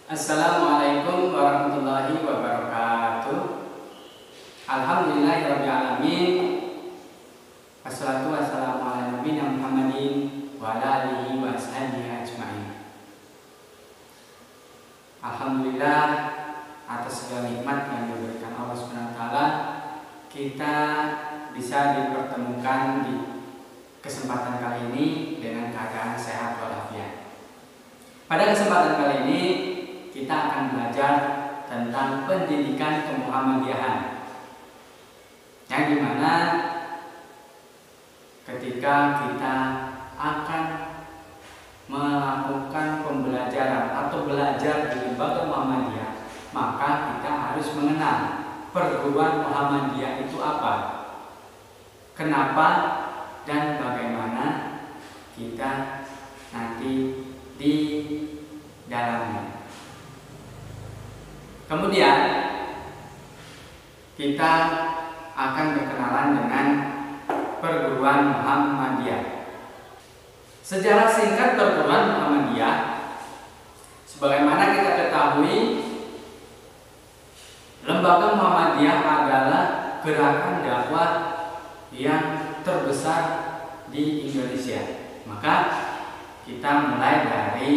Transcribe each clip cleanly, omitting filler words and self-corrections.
Assalamualaikum warahmatullahi wabarakatuh. Alhamdulillahirrabbilalamin. Wassalatu wassalamu ala nabiyina Muhammadin wa ala alihi wa ashabihi ajma'in. Alhamdulillah atas segala nikmat yang diberikan Allah Subhanahu wa taala, kita bisa dipertemukan di kesempatan kali ini dengan keadaan sehat walafiat. Pada kesempatan kali ini kita akan belajar tentang pendidikan kemuhammadiyahan, yang dimana ketika kita akan melakukan pembelajaran atau belajar di lembaga Muhammadiyah, maka kita harus mengenal perguruan Muhammadiyah itu apa, kenapa, dan bagaimana kita nanti di dalamnya. Kemudian kita akan berkenalan dengan perguruan Muhammadiyah. Sejarah singkat perguruan Muhammadiyah, sebagaimana kita ketahui, lembaga Muhammadiyah adalah gerakan dakwah yang terbesar di Indonesia. Maka kita mulai dari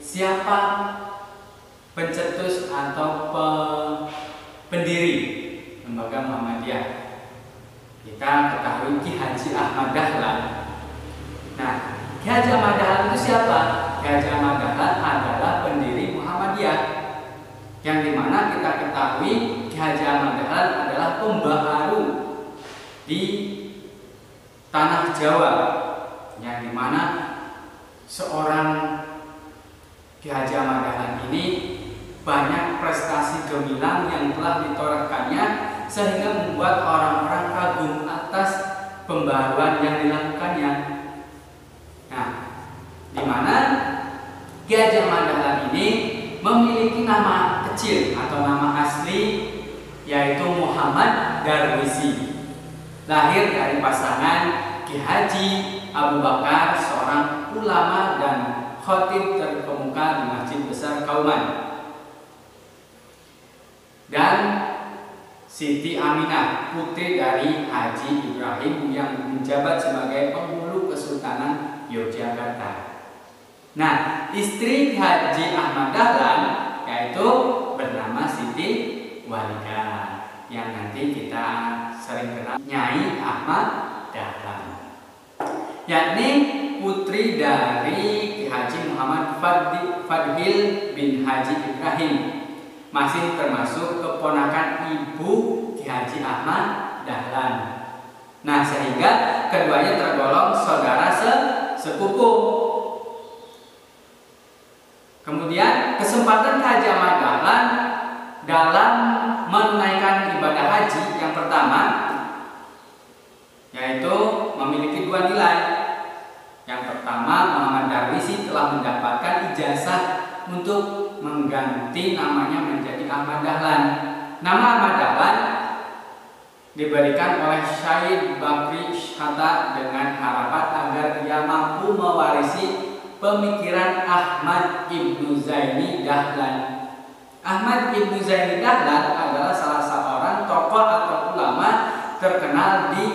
siapa pencetus atau pendiri lembaga Muhammadiyah. Kita ketahui Ki Haji Ahmad Dahlan. Nah, Ki Haji Ahmad Dahlan itu siapa? Ki Haji Ahmad Dahlan adalah pendiri Muhammadiyah, yang dimana kita ketahui Ki Haji Ahmad Dahlan adalah pembaharu di tanah Jawa, yang dimana seorang Ki Haji Ahmad Dahlan ini banyak prestasi gemilang yang telah ditorehkannya, sehingga membuat orang-orang kagum atas pembaharuan yang dilakukannya. Nah, di mana Ki Haji Ahmad Dahlan ini memiliki nama kecil atau nama asli, yaitu Muhammad Darwisi. Lahir dari pasangan Ki Haji Abu Bakar, seorang ulama dan khatib terkemuka di Masjid Besar Kauman, dan Siti Aminah, putri dari Haji Ibrahim yang menjabat sebagai penghulu Kesultanan Yogyakarta. Nah, istri Haji Ahmad Dahlan yaitu bernama Siti Walida, yang nanti kita sering kenal Nyai Ahmad Dahlan, yakni putri dari Ki Haji Muhammad Fadhil bin Haji Ibrahim, masih termasuk keponakan ibu Ki Haji Ahmad Dahlan. Nah, sehingga keduanya tergolong saudara sepupu. Kemudian kesempatan Ki Haji Ahmad Dahlan dalam menunaikan ibadah haji yang pertama, yaitu memiliki dua nilai. Yang pertama, Muhammad Darwisi telah mendapatkan ijazah untuk mengganti namanya menjadi Ahmad Dahlan. Nama Ahmad Dahlan diberikan oleh Syekh Bakri Hatta dengan harapan agar ia mampu mewarisi pemikiran Ahmad Ibnu Zaini Dahlan. Ahmad Ibnu Zaini Dahlan adalah salah seorang tokoh atau ulama terkenal di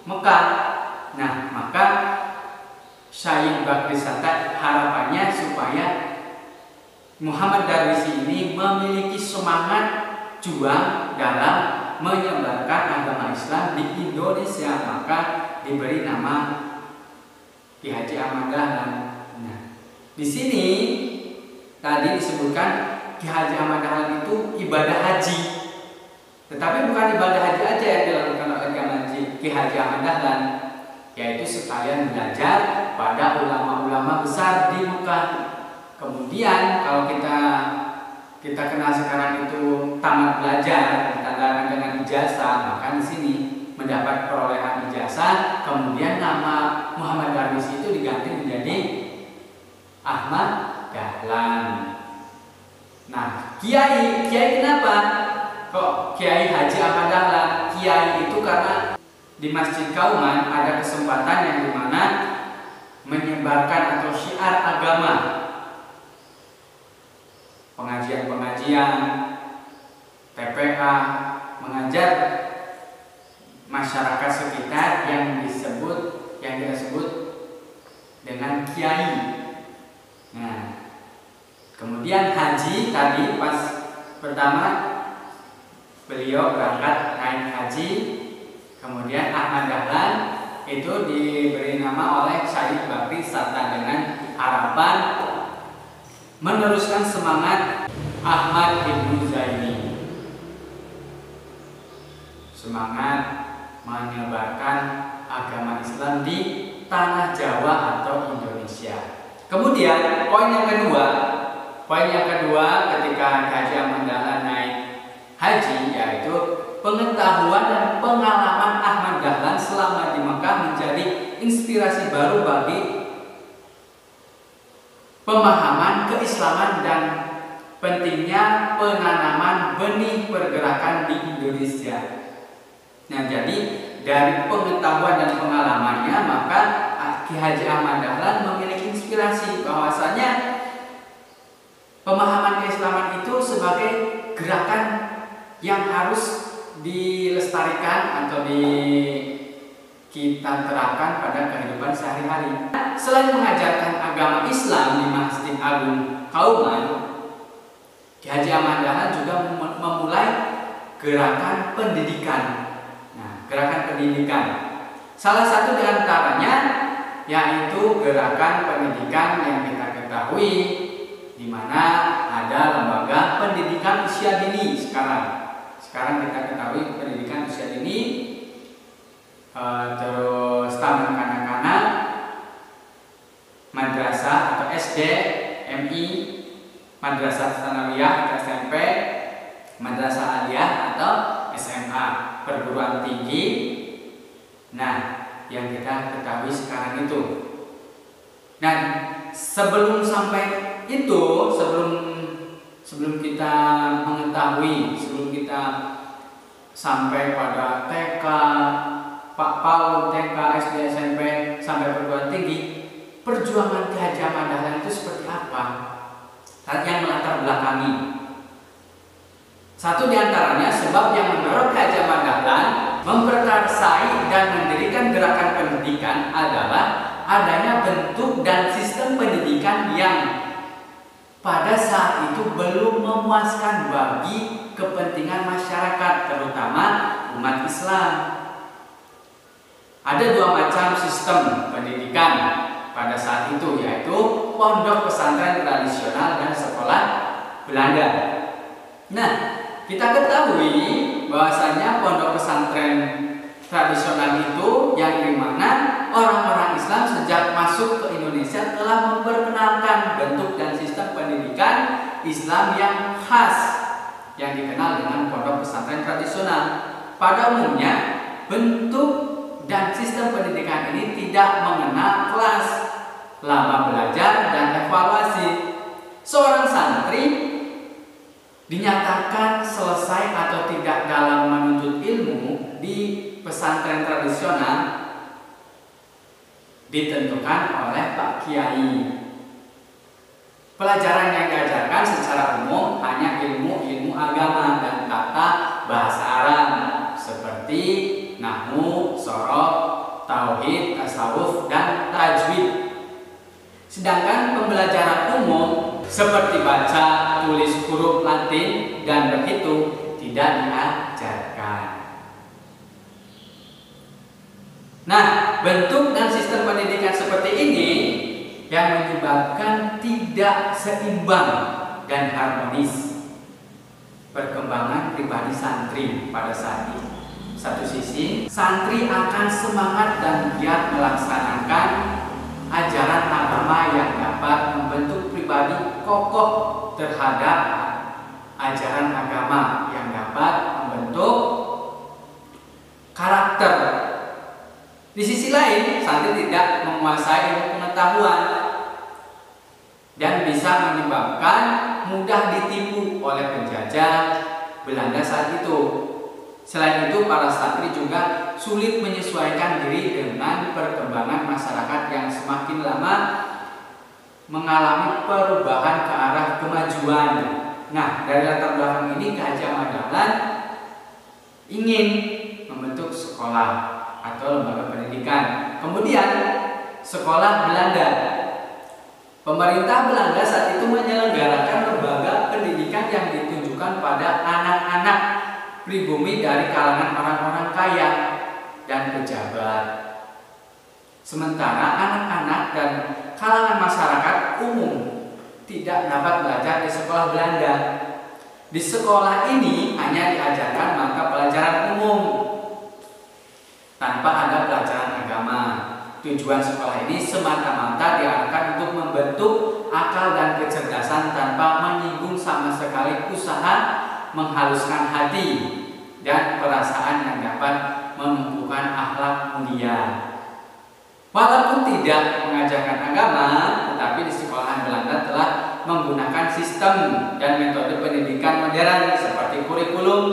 Mekah. Nah, maka Syekh Bakri Hatta harapannya supaya Muhammad Darwisi ini memiliki semangat juang dalam menyebarkan agama Islam di Indonesia, maka diberi nama Ki Haji Ahmad Dahlan. Nah, di sini tadi disebutkan Ki Haji Ahmad Dahlan itu ibadah haji, tetapi bukan ibadah haji aja yang dilakukan oleh Ki Haji Ahmad Dahlan, yaitu sekalian belajar pada ulama-ulama besar di Mekah. Kemudian kalau kita kenal sekarang itu tamat belajar ditandai dengan ijazah, maka di sini mendapat perolehan ijazah, kemudian nama Muhammad Darwisi itu diganti menjadi Ahmad Dahlan. Nah, kiai kenapa kok Kiai Haji Ahmad Dahlan? Kiai itu karena di Masjid Kauman ada kesempatan yang dimana menyebarkan atau syiar agama pengajian-pengajian, TPA, mengajar masyarakat sekitar yang kita sebut dengan kiai. Nah, kemudian haji tadi pas pertama beliau berangkat naik haji, kemudian Ahmad Dahlan itu diberi nama oleh Syahid Bakri serta dengan harapan meneruskan semangat Ahmad Ibnu Zaini, semangat menyebarkan agama Islam di tanah Jawa atau Indonesia. Kemudian poin yang kedua ketika Haji Ahmad Dahlan naik haji, yaitu pengetahuan dan pengalaman Ahmad Dahlan selama di Mekah menjadi inspirasi baru bagi pemahaman keislaman dan pentingnya penanaman benih pergerakan di Indonesia. Nah, jadi dari pengetahuan dan pengalamannya, maka Ki Haji Ahmad Dahlan memiliki inspirasi bahwasanya pemahaman keislaman itu sebagai gerakan yang harus dilestarikan atau kita terapkan pada kehidupan sehari-hari. Selain mengajarkan agama Islam di Masjid Agung Kauman, Ki Haji Ahmad Dahlan juga memulai gerakan pendidikan. Nah, gerakan pendidikan. Salah satu di antaranya yaitu gerakan pendidikan yang kita ketahui, di mana ada lembaga pendidikan usia dini sekarang kita ketahui pendidikan usia dini, terus taman kanak-kanak, madrasah atau SD, MI, madrasah tsanawiyah atau SMP, madrasah aliyah atau SMA, perguruan tinggi. Nah, yang kita ketahui sekarang itu. Nah, sebelum sampai itu, sebelum kita mengetahui, sebelum kita sampai pada TK, Pak PAUD, TK, SD, SMP sampai perguruan tinggi, perjuangan Ki Haji Ahmad Dahlan itu seperti apa? Yang melatar belakangi. Satu di antaranya sebab yang mendorong Ki Haji Ahmad Dahlan memperkasai dan mendirikan gerakan pendidikan adalah adanya bentuk dan sistem pendidikan yang pada saat itu belum memuaskan bagi kepentingan masyarakat, terutama umat Islam. Ada dua macam sistem pendidikan pada saat itu, yaitu pondok pesantren tradisional dan sekolah Belanda. Nah, kita ketahui bahwasanya pondok pesantren tradisional itu yang dimana orang-orang Islam sejak masuk ke Indonesia telah memperkenalkan bentuk dan sistem pendidikan Islam yang khas yang dikenal dengan pondok pesantren tradisional. Pada umumnya bentuk dan sistem pendidikan ini tidak mengenal kelas, lama belajar dan evaluasi. Seorang santri dinyatakan selesai atau tidak dalam menuntut ilmu di pesantren tradisional ditentukan oleh Pak Kiai. Pelajaran yang diajarkan secara umum hanya ilmu agama dan tata bahasa Arab seperti nahwu, sorof, tauhid, tasawuf, dan tajwid. Sedangkan pembelajaran umum seperti baca, tulis huruf Latin, dan berhitung tidak diajarkan. Nah, bentuk dan sistem pendidikan seperti ini yang menyebabkan tidak seimbang dan harmonis perkembangan pribadi santri pada saat ini. Satu sisi, santri akan semangat dan giat melaksanakan ajaran agama yang dapat membentuk pribadi kokoh terhadap ajaran agama yang dapat membentuk karakter. Di sisi lain, santri tidak menguasai ilmu pengetahuan dan bisa menyebabkan mudah ditipu oleh penjajah Belanda saat itu. Selain itu, para santri juga sulit menyesuaikan diri dengan perkembangan masyarakat yang semakin lama mengalami perubahan ke arah kemajuan. Nah, dari latar belakang ini Ki Haji Ahmad Dahlan ingin membentuk sekolah atau lembaga pendidikan. Kemudian sekolah Belanda. Pemerintah Belanda saat itu menyelenggarakan lembaga pendidikan yang ditujukan pada anak-anak pribumi dari kalangan orang-orang kaya dan pejabat. Sementara anak-anak dan kalangan masyarakat umum tidak dapat belajar di sekolah Belanda. Di sekolah ini hanya diajarkan mata pelajaran umum tanpa ada pelajaran agama. Tujuan sekolah ini semata-mata diarahkan untuk membentuk akal dan kecerdasan tanpa menyinggung sama sekali usaha menghaluskan hati dan perasaan yang dapat menumbuhkan akhlak mulia. Walaupun tidak mengajarkan agama, tetapi di sekolahan Belanda telah menggunakan sistem dan metode pendidikan modern seperti kurikulum,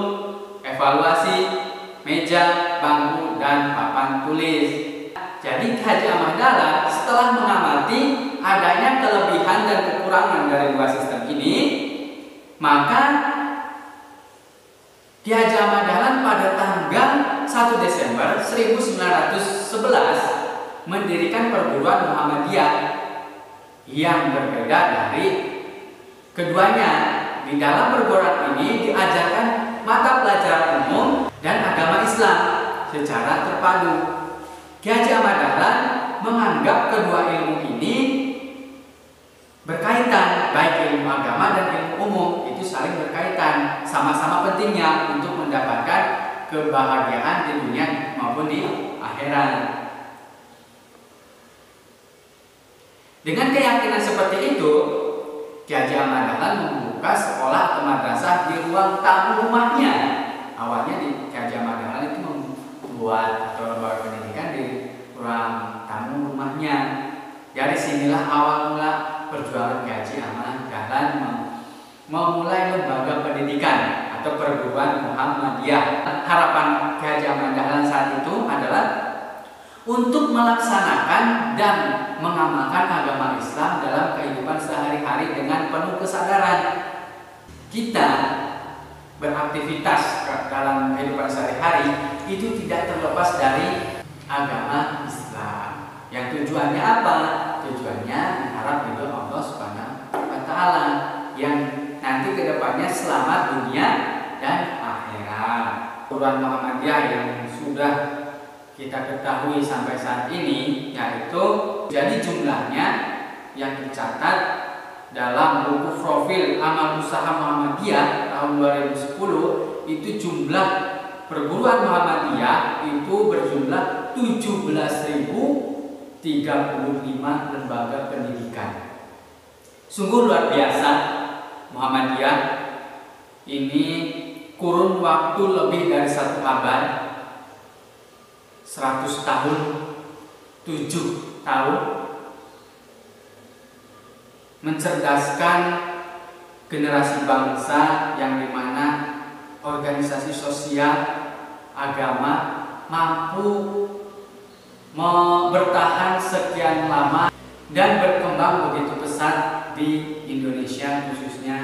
evaluasi, meja, bangku, dan papan tulis. Jadi Ki Haji Ahmad Dahlan setelah mengamati adanya kelebihan dan kekurangan dari dua sistem ini, maka Ki Haji Ahmad Dahlan pada tanggal 1 Desember 1911 mendirikan perguruan Muhammadiyah yang berbeda dari keduanya. Di dalam perguruan ini diajarkan mata pelajaran umum dan agama Islam secara terpadu. Ki Haji Ahmad Dahlan menganggap kedua ilmu ini berkaitan, baik ilmu agama dan ilmu umum itu saling berkaitan, sama-sama pentingnya untuk mendapatkan kebahagiaan di dunia maupun di akhirat. Dengan keyakinan seperti itu, Ki Haji Ahmad Dahlan membuka sekolah atau madrasah di ruang tamu rumahnya. Awalnya Ki Haji Ahmad Dahlan itu membuat atau lembaga pendidikan di ruang tamu rumahnya. Dari sinilah awal mula perjuangan Ki Haji Ahmad Dahlan memulai lembaga pendidikan atau perguruan Muhammadiyah. Harapan Ki Haji Ahmad Dahlan saat itu adalah untuk melaksanakan dan mengamalkan agama Islam dalam kehidupan sehari-hari dengan penuh kesadaran. Kita beraktivitas dalam kehidupan sehari-hari itu tidak terlepas dari agama Islam. Yang tujuannya apa? Tujuannya mengharap ridho Allah Subhanahu wa Ta'ala yang nanti kedepannya selamat dunia dan akhirat. Perguruan Muhammadiyah yang sudah kita ketahui sampai saat ini yaitu jadi jumlahnya yang tercatat dalam buku profil amal usaha Muhammadiyah tahun 2010 itu jumlah perguruan Muhammadiyah itu berjumlah 17.035 lembaga pendidikan. Sungguh luar biasa. Muhammadiyah ini kurun waktu lebih dari 1 abad, 100 tahun, 7 tahun, mencerdaskan generasi bangsa yang dimana organisasi sosial agama mampu bertahan sekian lama dan berkembang begitu pesat di Indonesia, khususnya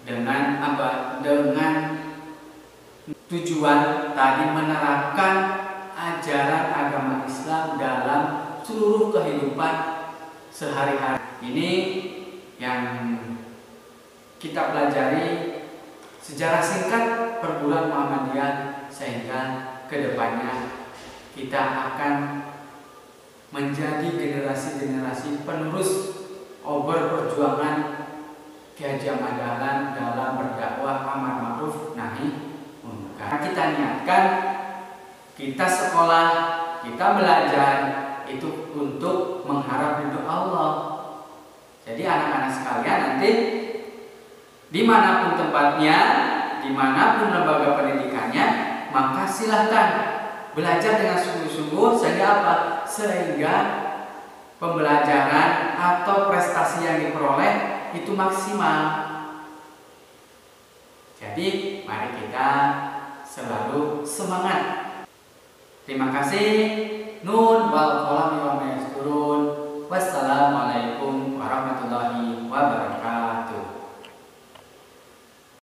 dengan apa? Dengan tujuan tadi menerapkan ajaran agama Islam dalam seluruh kehidupan sehari-hari. Ini yang kita pelajari sejarah singkat perguruan Muhammadiyah sehingga kedepannya kita akan menjadi generasi-generasi penerus obor perjuangan Ki Haji Ahmad Dahlan dalam berdakwah amar ma'ruf nahi munkar. Kita niatkan kita sekolah, kita belajar itu untuk mengharap ridho Allah. Jadi anak-anak sekalian nanti dimanapun tempatnya, dimanapun lembaga pendidikannya, maka silahkan belajar dengan sungguh-sungguh sehingga apa? Sehingga pembelajaran atau prestasi yang diperoleh itu maksimal. Jadi mari kita selalu semangat. Terima kasih. Nun wal qalam